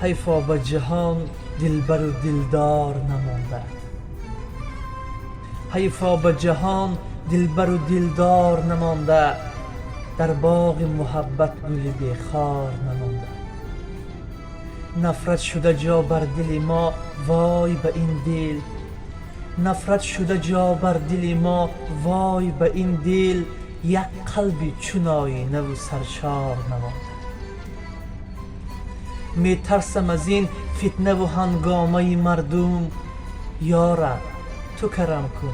حیفا به جهان دلبر و دلدار نمانده. حیفا به جهان دلبر و دلدار نمانده، در باغ محبت گل بیخار نمانده. نفرت شده جا بر دل ما، وای به این دل. نفرت شده جا بر دل ما، وای به این دل. یک قلبی چون آینه و سرشار نمانده. می ترسم از این فتنه و هنگامه مردم، یارا تو کرم کن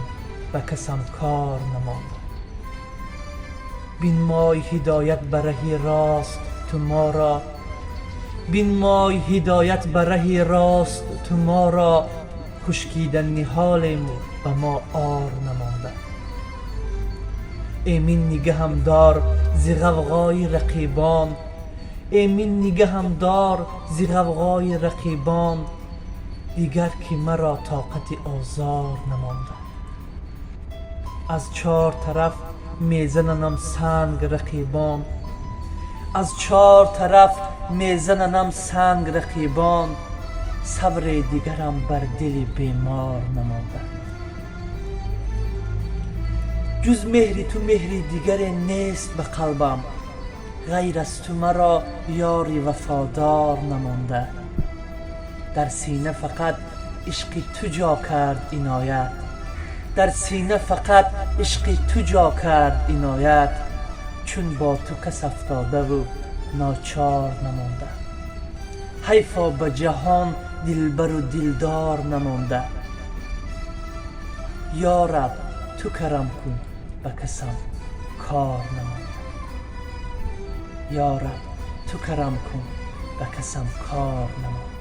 به کسم کار نمانده. بین مای هدایت به ره راست تو ما را، بین مای هدایت به ره راست تو ما را. خشکیدن حالم به ما آر نمانده. ایمین نگهم دار ز غوغای رقیبان، ایمین نگهم دار ز غوغای رقیبان. دیگر که مرا طاقت آزار نمانده. از چار طرف میزننم سنگ رقیبان، از چار طرف میزننم سنگ رقیبان. صبر دیگرم بر دل بیمار نمانده. جز مهر تو مهر دیگر نیست به قلبم، غیر از تو مرا یاری وفادار نمانده. در سینه فقط عشق تو جا کرد عنایت، در سینه فقط عشق تو جا کرد عنایت. چون با تو کس افتاده و ناچار نمانده. حیفا به جهان دلبر و دلدار نمانده. یا رب تو کرم کن به کسم کار نمانده. یا رب تو کرم کن به کسم کار نمانده.